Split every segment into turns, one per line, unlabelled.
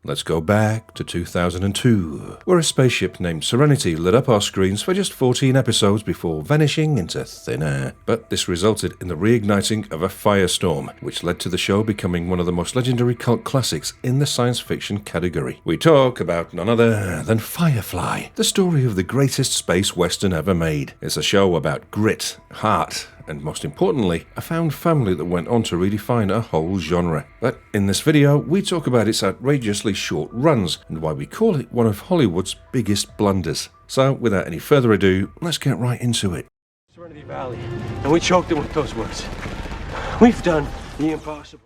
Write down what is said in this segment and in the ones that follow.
Let's go back to 2002, where a spaceship named Serenity lit up our screens for just 14 episodes before vanishing into thin air. But this resulted in the reigniting of a firestorm, which led to the show becoming one of the most legendary cult classics in the science fiction category. We talk about none other than Firefly, the story of the greatest space western ever made. It's a show about grit, heart, and most importantly, a found family that went on to redefine a whole genre. But in this video, we talk about its outrageously short runs and why we call it one of Hollywood's biggest blunders. So without any further ado, let's get right into it.
Serenity Valley, and we choked them with those words. We've done the impossible.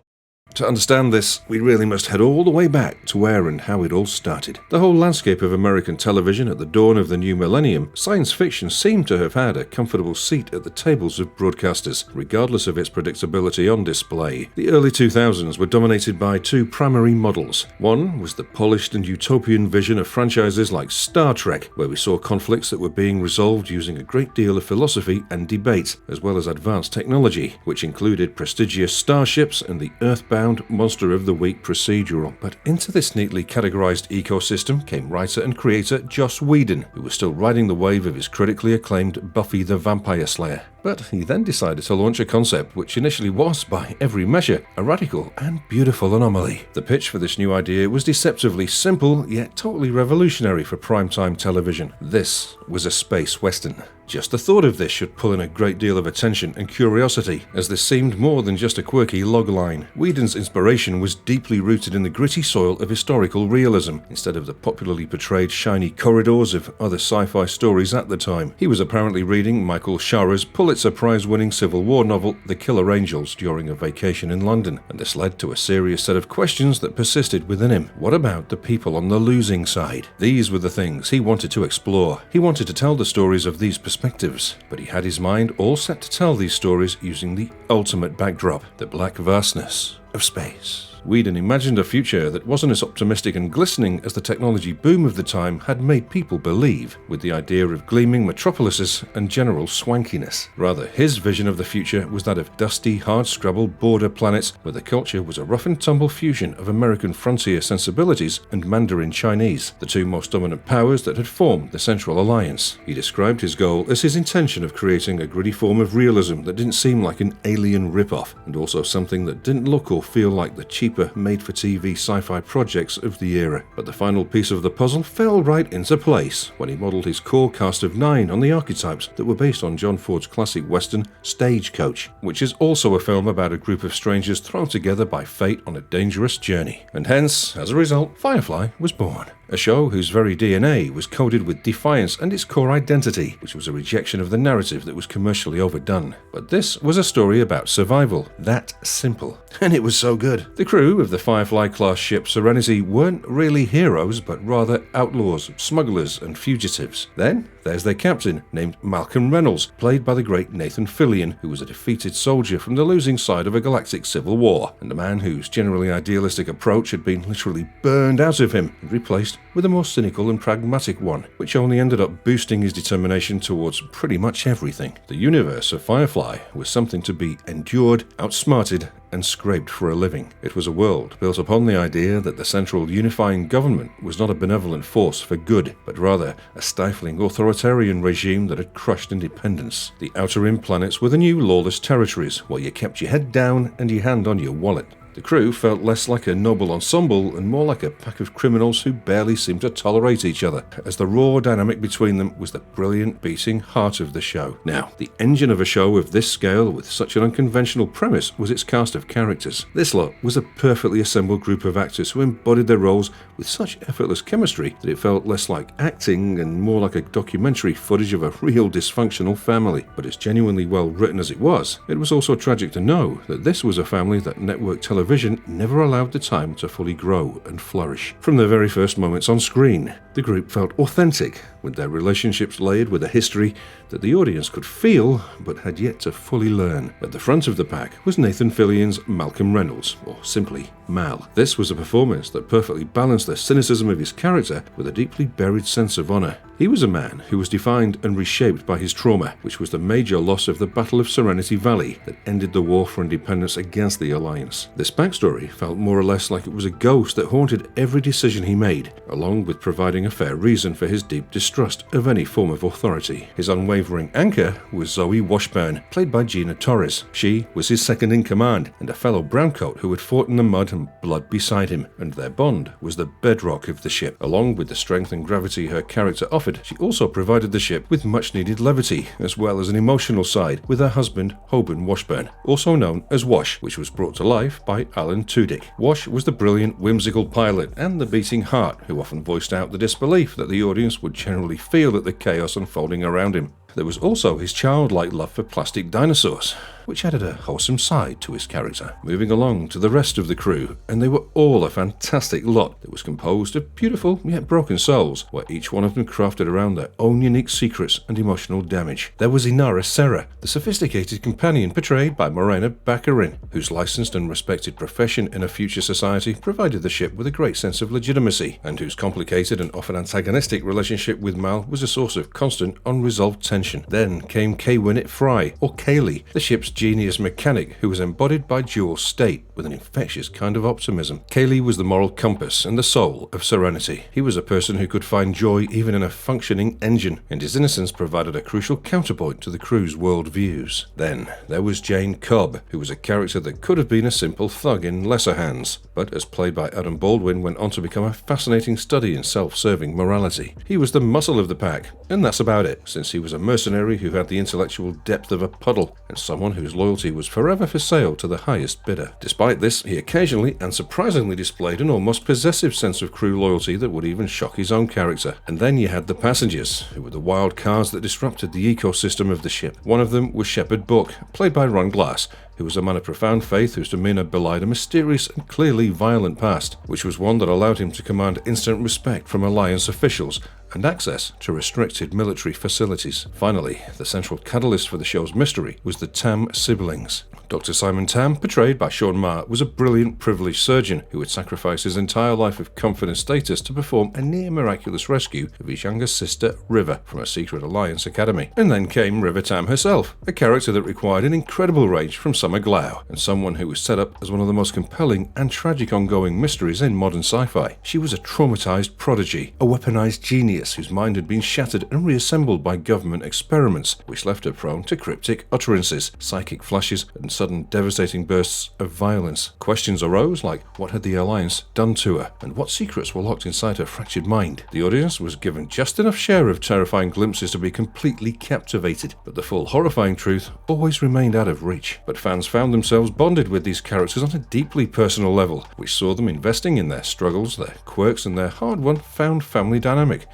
To understand this, we really must head all the way back to where and how it all started. The whole landscape of American television at the dawn of the new millennium, science fiction seemed to have had a comfortable seat at the tables of broadcasters, regardless of its predictability on display. The early 2000s were dominated by two primary models. One was the polished and utopian vision of franchises like Star Trek, where we saw conflicts that were being resolved using a great deal of philosophy and debate, as well as advanced technology, which included prestigious starships and the earthbound monster of the week procedural. But into this neatly categorized ecosystem came writer and creator Joss Whedon, who was still riding the wave of his critically acclaimed Buffy the Vampire Slayer. But he then decided to launch a concept which initially was, by every measure, a radical and beautiful anomaly. The pitch for this new idea was deceptively simple, yet totally revolutionary for primetime television. This was a space western. Just the thought of this should pull in a great deal of attention and curiosity, as this seemed more than just a quirky logline. Whedon's inspiration was deeply rooted in the gritty soil of historical realism, instead of the popularly portrayed shiny corridors of other sci-fi stories at the time. He was apparently reading Michael Shara's Pulitzer Prize-winning Civil War novel The Killer Angels during a vacation in London, and this led to a serious set of questions that persisted within him. What about the people on the losing side? These were the things he wanted to explore. He wanted to tell the stories of these perspectives, but he had his mind all set to tell these stories using the ultimate backdrop, the black vastness of space. Whedon imagined a future that wasn't as optimistic and glistening as the technology boom of the time had made people believe, with the idea of gleaming metropolises and general swankiness. Rather, his vision of the future was that of dusty, hard-scrabbled border planets where the culture was a rough-and-tumble fusion of American frontier sensibilities and Mandarin Chinese, the two most dominant powers that had formed the Central Alliance. He described his goal as his intention of creating a gritty form of realism that didn't seem like an alien rip-off, and also something that didn't look or feel like the cheap made-for-TV sci-fi projects of the era. But the final piece of the puzzle fell right into place when he modelled his core cast of 9 on the archetypes that were based on John Ford's classic western Stagecoach, which is also a film about a group of strangers thrown together by fate on a dangerous journey. And hence, as a result, Firefly was born. A show whose very DNA was coded with defiance and its core identity, which was a rejection of the narrative that was commercially overdone. But this was a story about survival. That simple. And it was so good. The crew of the Firefly-class ship Serenity weren't really heroes, but rather outlaws, smugglers, and fugitives. Then, there's their captain, named Malcolm Reynolds, played by the great Nathan Fillion, who was a defeated soldier from the losing side of a galactic civil war, and a man whose generally idealistic approach had been literally burned out of him and replaced with a more cynical and pragmatic one, which only ended up boosting his determination towards pretty much everything. The universe of Firefly was something to be endured, outsmarted, and scraped for a living. It was a world built upon the idea that the central unifying government was not a benevolent force for good, but rather a stifling authoritarian regime that had crushed independence. The outer rim planets were the new lawless territories, where you kept your head down and your hand on your wallet. The crew felt less like a noble ensemble and more like a pack of criminals who barely seemed to tolerate each other, as the raw dynamic between them was the brilliant beating heart of the show. Now, the engine of a show of this scale with such an unconventional premise was its cast of characters. This lot was a perfectly assembled group of actors who embodied their roles with such effortless chemistry that it felt less like acting and more like a documentary footage of a real dysfunctional family. But as genuinely well written as it was also tragic to know that this was a family that network television never allowed the time to fully grow and flourish. From the very first moments on screen, the group felt authentic, with their relationships layered with a history that the audience could feel but had yet to fully learn. At the front of the pack was Nathan Fillion's Malcolm Reynolds, or simply Mal. This was a performance that perfectly balanced the cynicism of his character with a deeply buried sense of honor. He was a man who was defined and reshaped by his trauma, which was the major loss of the Battle of Serenity Valley that ended the war for independence against the Alliance. This backstory felt more or less like it was a ghost that haunted every decision he made, along with providing a fair reason for his deep distrust of any form of authority. His unwavering anchor was Zoe Washburn, played by Gina Torres. She was his second in command and a fellow browncoat who had fought in the mud and blood beside him, and their bond was the bedrock of the ship. Along with the strength and gravity her character offered, she also provided the ship with much needed levity, as well as an emotional side with her husband, Hoban Washburn, also known as Wash, which was brought to life by Alan Tudyk. Wash was the brilliant, whimsical pilot and the beating heart who often voiced out the disbelief that the audience would generally feel at the chaos unfolding around him. There was also his childlike love for plastic dinosaurs, which added a wholesome side to his character. Moving along to the rest of the crew, and they were all a fantastic lot that was composed of beautiful yet broken souls, where each one of them crafted around their own unique secrets and emotional damage. There was Inara Serra, the sophisticated companion portrayed by Morena Baccarin, whose licensed and respected profession in a future society provided the ship with a great sense of legitimacy, and whose complicated and often antagonistic relationship with Mal was a source of constant, unresolved tension. Then came Kay Winnett Fry, or Kaylee, the ship's genius mechanic who was embodied by Jewel State with an infectious kind of optimism. Kaylee was the moral compass and the soul of Serenity. He was a person who could find joy even in a functioning engine, and his innocence provided a crucial counterpoint to the crew's worldviews. Then there was Jane Cobb, who was a character that could have been a simple thug in lesser hands, but as played by Adam Baldwin went on to become a fascinating study in self-serving morality. He was the muscle of the pack, and that's about it, since he was a mercenary who had the intellectual depth of a puddle, and someone whose loyalty was forever for sale to the highest bidder. Despite this, he occasionally and surprisingly displayed an almost possessive sense of crew loyalty that would even shock his own character. And then you had the passengers, who were the wild cards that disrupted the ecosystem of the ship. One of them was Shepard Book, played by Ron Glass, who was a man of profound faith whose demeanor belied a mysterious and clearly violent past, which was one that allowed him to command instant respect from Alliance officials and access to restricted military facilities. Finally, the central catalyst for the show's mystery was the Tam siblings. Dr. Simon Tam, portrayed by Sean Maher, was a brilliant, privileged surgeon who had sacrificed his entire life of comfort and status to perform a near-miraculous rescue of his younger sister, River, from a secret Alliance academy. And then came River Tam herself, a character that required an incredible range from Summer Glau, and someone who was set up as one of the most compelling and tragic ongoing mysteries in modern sci-fi. She was a traumatized prodigy, a weaponized genius whose mind had been shattered and reassembled by government experiments, which left her prone to cryptic utterances, psychic flashes, and sudden devastating bursts of violence. Questions arose like, what had the Alliance done to her, and what secrets were locked inside her fractured mind? The audience was given just enough share of terrifying glimpses to be completely captivated, but the full horrifying truth always remained out of reach. But fans found themselves bonded with these characters on a deeply personal level, which saw them investing in their struggles, their quirks, and their hard-won found family dynamic,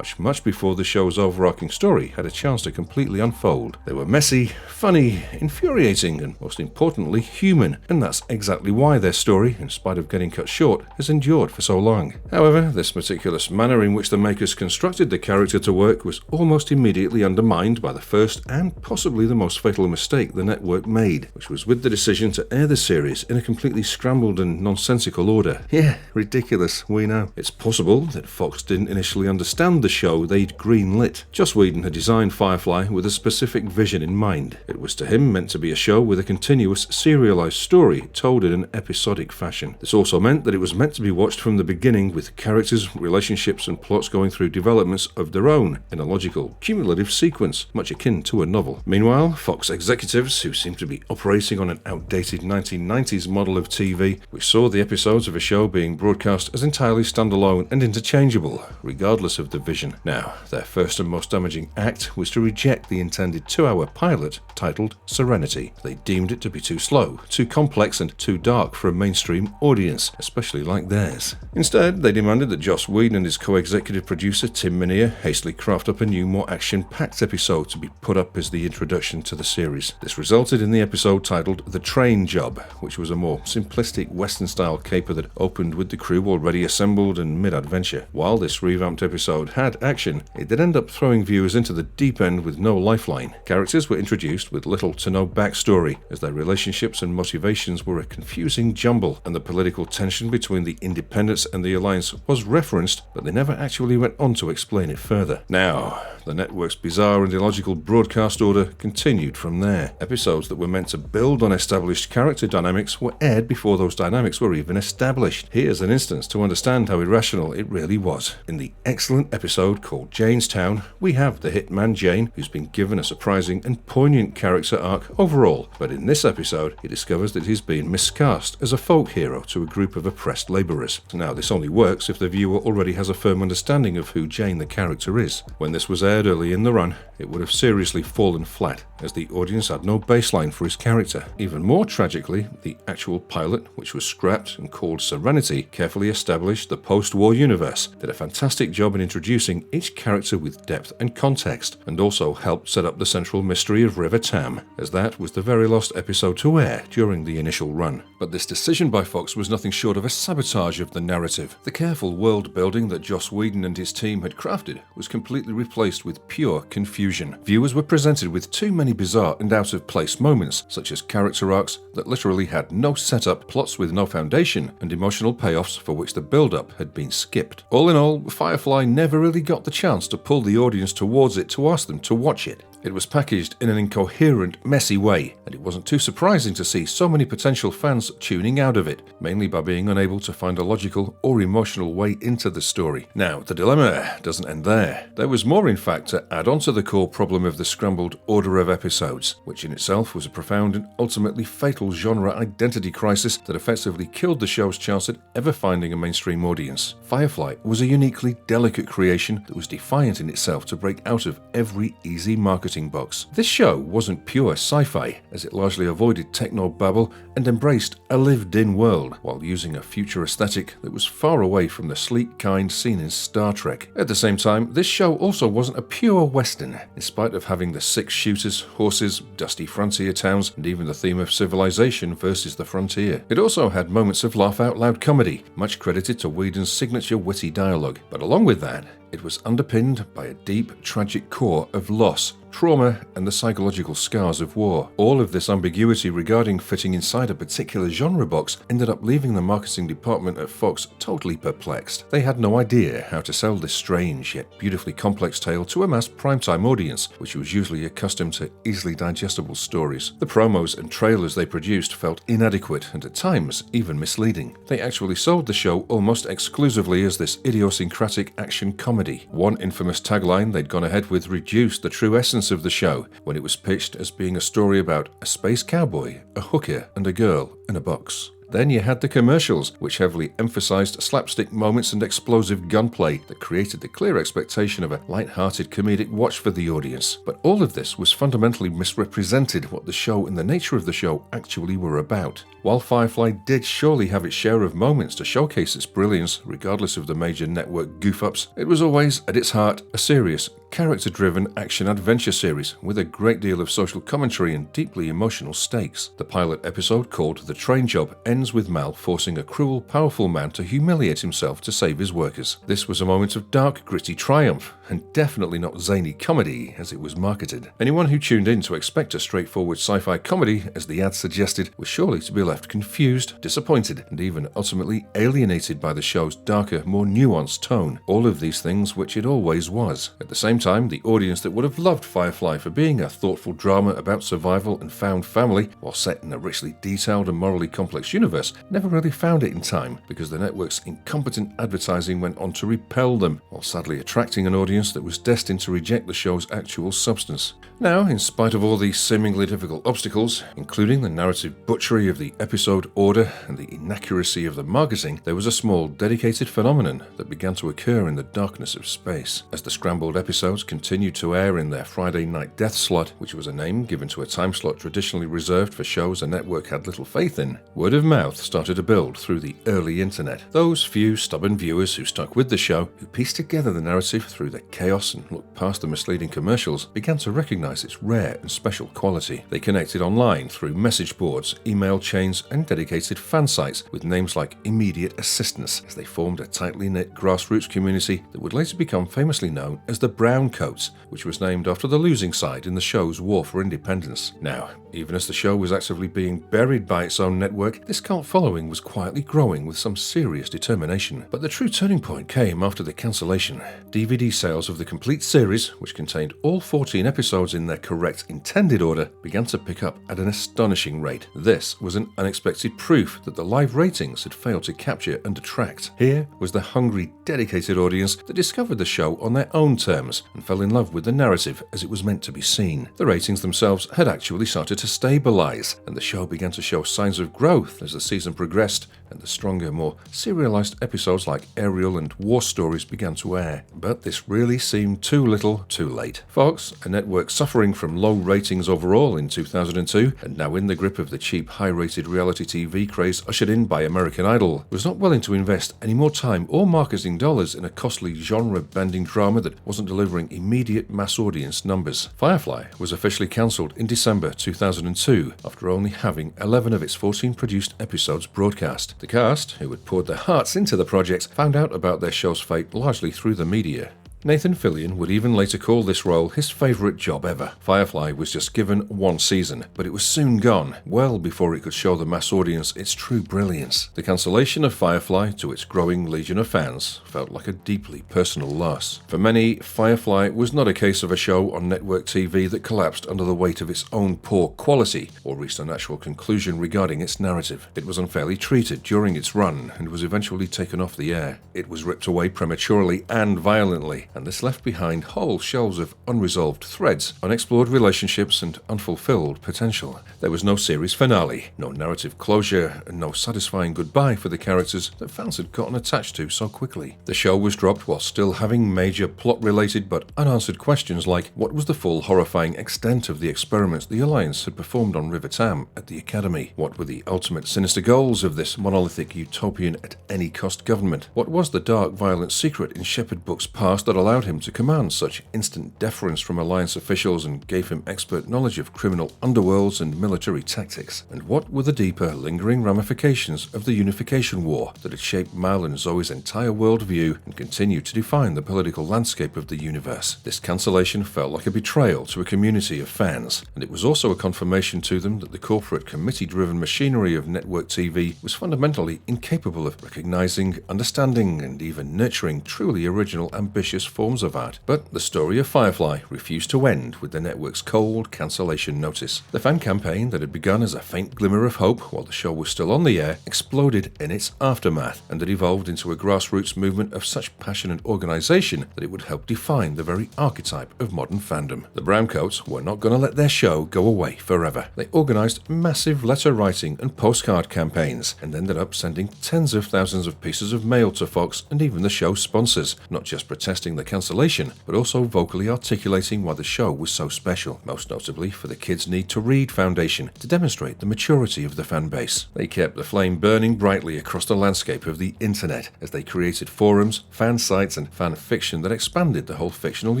much before the show's overarching story had a chance to completely unfold. They were messy, funny, infuriating, and most importantly, human, and that's exactly why their story, in spite of getting cut short, has endured for so long. However, this meticulous manner in which the makers constructed the character to work was almost immediately undermined by the first and possibly the most fatal mistake the network made, which was with the decision to air the series in a completely scrambled and nonsensical order. Yeah, ridiculous, we know. It's possible that Fox didn't initially understand the show they'd greenlit. Joss Whedon had designed Firefly with a specific vision in mind. It was to him meant to be a show with a continuous, serialized story told in an episodic fashion. This also meant that it was meant to be watched from the beginning, with characters, relationships, and plots going through developments of their own in a logical, cumulative sequence, much akin to a novel. Meanwhile, Fox executives, who seemed to be operating on an outdated 1990s model of TV, which saw the episodes of a show being broadcast as entirely standalone and interchangeable, regardless of the vision. Now, their first and most damaging act was to reject the intended 2-hour pilot titled Serenity. They deemed it to be too slow, too complex, and too dark for a mainstream audience, especially like theirs. Instead, they demanded that Joss Whedon and his co-executive producer Tim Minear hastily craft up a new, more action-packed episode to be put up as the introduction to the series. This resulted in the episode titled The Train Job, which was a more simplistic Western-style caper that opened with the crew already assembled and mid-adventure. While this revamped episode had had action, it did end up throwing viewers into the deep end with no lifeline. Characters were introduced with little to no backstory, as their relationships and motivations were a confusing jumble, and the political tension between the Independents and the Alliance was referenced, but they never actually went on to explain it further. Now, the network's bizarre and illogical broadcast order continued from there. Episodes that were meant to build on established character dynamics were aired before those dynamics were even established. Here's an instance to understand how irrational it really was. In the excellent episode called Janestown, we have the hitman Jane, who's been given a surprising and poignant character arc overall, but in this episode he discovers that he's being miscast as a folk hero to a group of oppressed labourers. Now, this only works if the viewer already has a firm understanding of who Jane the character is. When this was aired early in the run, it would have seriously fallen flat, as the audience had no baseline for his character. Even more tragically, the actual pilot, which was scrapped and called Serenity, carefully established the post-war universe, did a fantastic job in introducing each character with depth and context, and also helped set up the central mystery of River Tam, as that was the very last episode to air during the initial run. But this decision by Fox was nothing short of a sabotage of the narrative. The careful world building that Joss Whedon and his team had crafted was completely replaced with pure confusion. Viewers were presented with too many bizarre and out-of-place moments, such as character arcs that literally had no setup, plots with no foundation, and emotional payoffs for which the build-up had been skipped. All in all, Firefly never really got the chance to pull the audience towards it to ask them to watch it. It was packaged in an incoherent, messy way, and it wasn't too surprising to see so many potential fans tuning out of it, mainly by being unable to find a logical or emotional way into the story. Now, the dilemma doesn't end there. There was more, in fact, to add on to the core problem of the scrambled order of episodes, which in itself was a profound and ultimately fatal genre identity crisis that effectively killed the show's chance at ever finding a mainstream audience. Firefly was a uniquely delicate creation that was defiant in itself to break out of every easy marketing box. This show wasn't pure sci-fi, as it largely avoided techno-babble and embraced a lived-in world, while using a future aesthetic that was far away from the sleek kind seen in Star Trek. At the same time, this show also wasn't a pure western, in spite of having the 6 shooters, horses, dusty frontier towns, and even the theme of civilization versus the frontier. It also had moments of laugh-out-loud comedy, much credited to Whedon's signature witty dialogue. But along with that, it was underpinned by a deep, tragic core of loss, trauma, and the psychological scars of war. All of this ambiguity regarding fitting inside a particular genre box ended up leaving the marketing department at Fox totally perplexed. They had no idea how to sell this strange yet beautifully complex tale to a mass primetime audience, which was usually accustomed to easily digestible stories. The promos and trailers they produced felt inadequate and at times even misleading. They actually sold the show almost exclusively as this idiosyncratic action comedy. One infamous tagline they'd gone ahead with reduced the true essence of the show when it was pitched as being a story about a space cowboy, a hooker, and a girl in a box. Then you had the commercials, which heavily emphasized slapstick moments and explosive gunplay that created the clear expectation of a light-hearted comedic watch for the audience. But all of this was fundamentally misrepresented what the show and the nature of the show actually were about. While Firefly did surely have its share of moments to showcase its brilliance, regardless of the major network goof-ups, it was always, at its heart, a serious, character-driven action-adventure series with a great deal of social commentary and deeply emotional stakes. The pilot episode, called The Train Job, ends with Mal forcing a cruel, powerful man to humiliate himself to save his workers. This was a moment of dark, gritty triumph, and definitely not zany comedy as it was marketed. Anyone who tuned in to expect a straightforward sci-fi comedy, as the ad suggested, was surely to be left confused, disappointed, and even ultimately alienated by the show's darker, more nuanced tone. All of these things which it always was. At the same time, the audience that would have loved Firefly for being a thoughtful drama about survival and found family, while set in a richly detailed and morally complex universe, never really found it in time, because the network's incompetent advertising went on to repel them, while sadly attracting an audience that was destined to reject the show's actual substance. Now, in spite of all these seemingly difficult obstacles, including the narrative butchery of the episode order and the inaccuracy of the marketing, there was a small, dedicated phenomenon that began to occur in the darkness of space. As the scrambled episode episodes continued to air in their Friday night death slot, which was a name given to a time slot traditionally reserved for shows a network had little faith in, word of mouth started to build through the early internet. Those few stubborn viewers who stuck with the show, who pieced together the narrative through the chaos and looked past the misleading commercials, began to recognize its rare and special quality. They connected online through message boards, email chains, and dedicated fan sites with names like Immediate Assistance, as they formed a tightly knit grassroots community that would later become famously known as the Browncoats, which was named after the losing side in the show's war for independence. Now, even as the show was actively being buried by its own network, this cult following was quietly growing with some serious determination. But the true turning point came after the cancellation. DVD sales of the complete series, which contained all 14 episodes in their correct intended order, began to pick up at an astonishing rate. This was an unexpected proof that the live ratings had failed to capture and attract. Here was the hungry, dedicated audience that discovered the show on their own terms and fell in love with the narrative as it was meant to be seen. The ratings themselves had actually started to stabilize, and the show began to show signs of growth as the season progressed and the stronger, more serialized episodes like Ariel and War Stories began to air. But this really seemed too little, too late. Fox, a network suffering from low ratings overall in 2002 and now in the grip of the cheap, high-rated reality TV craze ushered in by American Idol, was not willing to invest any more time or marketing dollars in a costly genre-bending drama that wasn't delivering immediate mass audience numbers. Firefly was officially cancelled in December 2002 after only having 11 of its 14 produced episodes broadcast. The cast, who had poured their hearts into the project, found out about their show's fate largely through the media. Nathan Fillion would even later call this role his favourite job ever. Firefly was just given one season, but it was soon gone, well before it could show the mass audience its true brilliance. The cancellation of Firefly to its growing legion of fans felt like a deeply personal loss. For many, Firefly was not a case of a show on network TV that collapsed under the weight of its own poor quality or reached a natural conclusion regarding its narrative. It was unfairly treated during its run and was eventually taken off the air. It was ripped away prematurely and violently, and this left behind whole shelves of unresolved threads, unexplored relationships, and unfulfilled potential. There was no series finale, no narrative closure, and no satisfying goodbye for the characters that fans had gotten attached to so quickly. The show was dropped while still having major plot-related but unanswered questions like what was the full horrifying extent of the experiments the Alliance had performed on River Tam at the Academy? What were the ultimate sinister goals of this monolithic utopian at any cost government? What was the dark, violent secret in Shepard Book's past that allowed him to command such instant deference from Alliance officials and gave him expert knowledge of criminal underworlds and military tactics? And what were the deeper, lingering ramifications of the Unification War that had shaped Mal and Zoe's entire worldview and continued to define the political landscape of the universe? This cancellation felt like a betrayal to a community of fans, and it was also a confirmation to them that the corporate committee-driven machinery of network TV was fundamentally incapable of recognizing, understanding, and even nurturing truly original, ambitious forms of art. But the story of Firefly refused to end with the network's cold cancellation notice. The fan campaign that had begun as a faint glimmer of hope while the show was still on the air exploded in its aftermath, and had evolved into a grassroots movement of such passion and organization that it would help define the very archetype of modern fandom. The Browncoats were not going to let their show go away forever. They organized massive letter writing and postcard campaigns, and ended up sending tens of thousands of pieces of mail to Fox and even the show's sponsors, not just protesting the cancellation, but also vocally articulating why the show was so special, most notably for the Kids Need to Read Foundation, to demonstrate the maturity of the fan base. They kept the flame burning brightly across the landscape of the internet as they created forums, fan sites, and fan fiction that expanded the whole fictional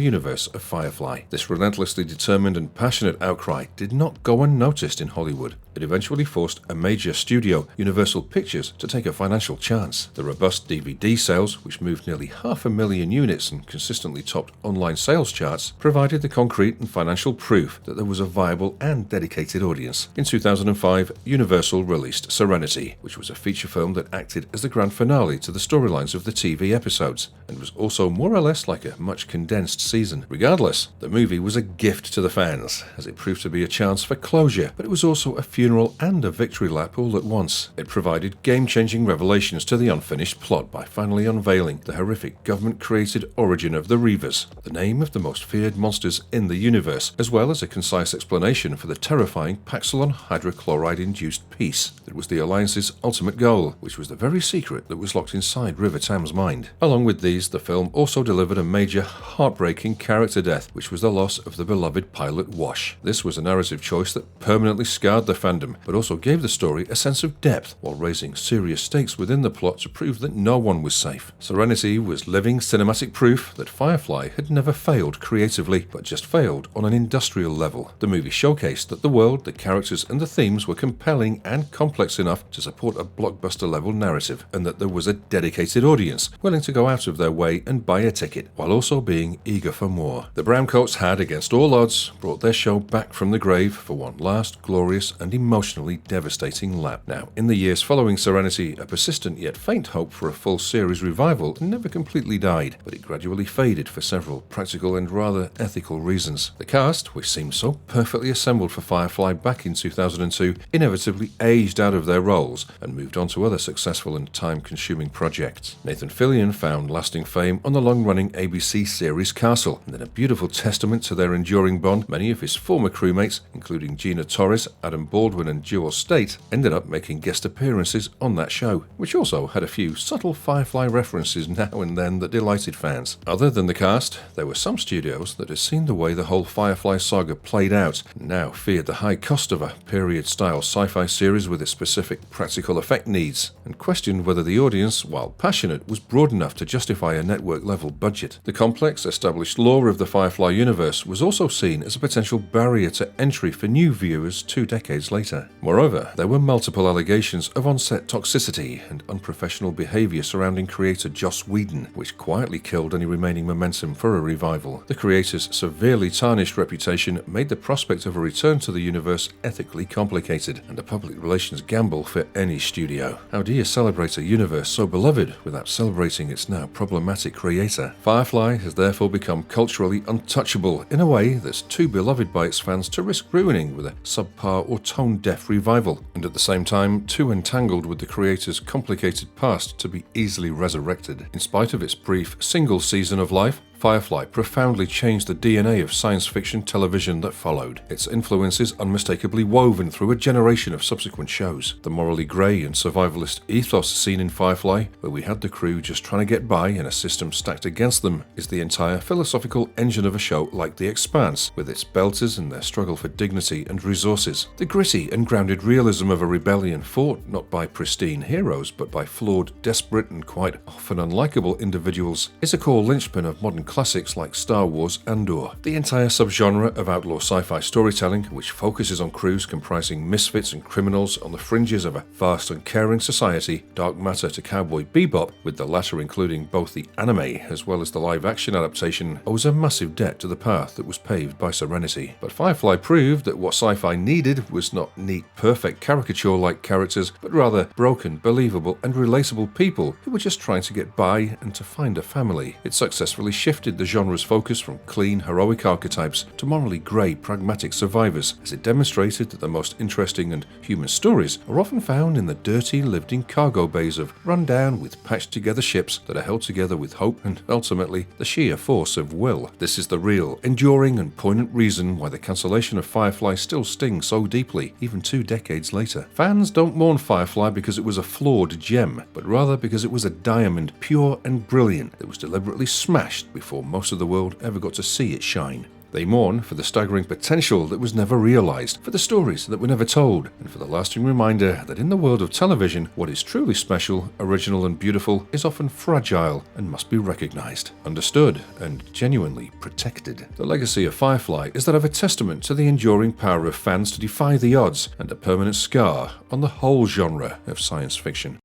universe of Firefly. This relentlessly determined and passionate outcry did not go unnoticed in Hollywood. It eventually forced a major studio, Universal Pictures, to take a financial chance. The robust DVD sales, which moved nearly 500,000 units and consistently topped online sales charts, provided the concrete and financial proof that there was a viable and dedicated audience. In 2005, Universal released Serenity, which was a feature film that acted as the grand finale to the storylines of the TV episodes, and was also more or less like a much condensed season. Regardless, the movie was a gift to the fans, as it proved to be a chance for closure, but it was also a fuel funeral and a victory lap all at once. It provided game-changing revelations to the unfinished plot by finally unveiling the horrific government-created origin of the Reavers, the name of the most feared monsters in the universe, as well as a concise explanation for the terrifying Paxilon hydrochloride-induced peace that was the Alliance's ultimate goal, which was the very secret that was locked inside River Tam's mind. Along with these, the film also delivered a major, heartbreaking character death, which was the loss of the beloved pilot Wash. This was a narrative choice that permanently scarred the fandom, but also gave the story a sense of depth, while raising serious stakes within the plot to prove that no one was safe. Serenity was living cinematic proof that Firefly had never failed creatively, but just failed on an industrial level. The movie showcased that the world, the characters, and the themes were compelling and complex enough to support a blockbuster-level narrative, and that there was a dedicated audience willing to go out of their way and buy a ticket, while also being eager for more. The Browncoats had, against all odds, brought their show back from the grave for one last glorious and emotionally devastating lap. Now, in the years following Serenity, a persistent yet faint hope for a full series revival never completely died, but it gradually faded for several practical and rather ethical reasons. The cast, which seemed so perfectly assembled for Firefly back in 2002, inevitably aged out of their roles and moved on to other successful and time-consuming projects. Nathan Fillion found lasting fame on the long-running ABC series Castle, and in a beautiful testament to their enduring bond, many of his former crewmates, including Gina Torres, Adam Baldwin, and Jewel State, ended up making guest appearances on that show, which also had a few subtle Firefly references now and then that delighted fans. Other than the cast, there were some studios that had seen the way the whole Firefly saga played out, and now feared the high cost of a period-style sci-fi series with its specific practical effect needs, and questioned whether the audience, while passionate, was broad enough to justify a network-level budget. The complex, established lore of the Firefly universe was also seen as a potential barrier to entry for new viewers 2 decades later. Moreover, there were multiple allegations of on-set toxicity and unprofessional behavior surrounding creator Joss Whedon, which quietly killed any remaining momentum for a revival. The creator's severely tarnished reputation made the prospect of a return to the universe ethically complicated, and a public relations gamble for any studio. How do you celebrate a universe so beloved without celebrating its now problematic creator? Firefly has therefore become culturally untouchable in a way that's too beloved by its fans to risk ruining with a subpar or tone-deaf revival, and at the same time too entangled with the creator's complicated past to be easily resurrected. In spite of its brief single season of life, Firefly profoundly changed the DNA of science fiction television that followed. Its influence is unmistakably woven through a generation of subsequent shows. The morally grey and survivalist ethos seen in Firefly, where we had the crew just trying to get by in a system stacked against them, is the entire philosophical engine of a show like The Expanse, with its belters and their struggle for dignity and resources. The gritty and grounded realism of a rebellion fought not by pristine heroes, but by flawed, desperate, and quite often unlikable individuals, is a core linchpin of modern classics like Star Wars Andor. The entire subgenre of outlaw sci-fi storytelling, which focuses on crews comprising misfits and criminals on the fringes of a vast and caring society, dark matter to Cowboy Bebop, with the latter including both the anime as well as the live-action adaptation, owes a massive debt to the path that was paved by Serenity. But Firefly proved that what sci-fi needed was not neat, perfect caricature-like characters, but rather broken, believable, and relatable people who were just trying to get by and to find a family. It successfully shifted the genre's focus from clean, heroic archetypes to morally grey, pragmatic survivors, as it demonstrated that the most interesting and human stories are often found in the dirty, lived-in cargo bays of run-down with patched-together ships that are held together with hope and, ultimately, the sheer force of will. This is the real, enduring, and poignant reason why the cancellation of Firefly still stings so deeply, even 2 decades later. Fans don't mourn Firefly because it was a flawed gem, but rather because it was a diamond, pure and brilliant, that was deliberately smashed before most of the world ever got to see it shine. They mourn for the staggering potential that was never realized, for the stories that were never told, and for the lasting reminder that in the world of television, what is truly special, original, and beautiful is often fragile and must be recognized, understood, and genuinely protected. The legacy of Firefly is that of a testament to the enduring power of fans to defy the odds, and a permanent scar on the whole genre of science fiction.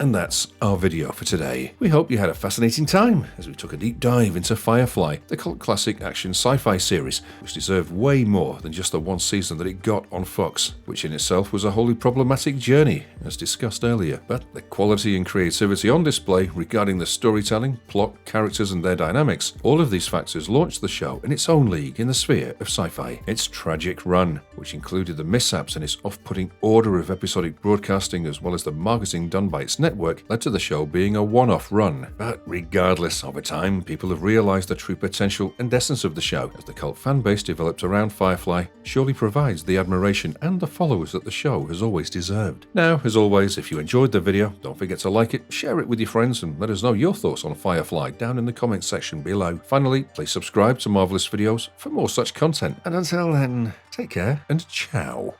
And that's our video for today. We hope you had a fascinating time as we took a deep dive into Firefly, the cult classic action sci-fi series, which deserved way more than just the one season that it got on Fox, which in itself was a wholly problematic journey, as discussed earlier. But the quality and creativity on display regarding the storytelling, plot, characters and their dynamics, all of these factors launched the show in its own league in the sphere of sci-fi. Its tragic run, which included the mishaps and its off-putting order of episodic broadcasting as well as the marketing done by its network, led to the show being a one-off run. But regardless, over time, people have realized the true potential and essence of the show, as the cult fan base developed around Firefly surely provides the admiration and the followers that the show has always deserved. Now, as always, if you enjoyed the video, don't forget to like it, share it with your friends, and let us know your thoughts on Firefly down in the comments section below. Finally, please subscribe to Marvelous Videos for more such content. And until then, take care and ciao.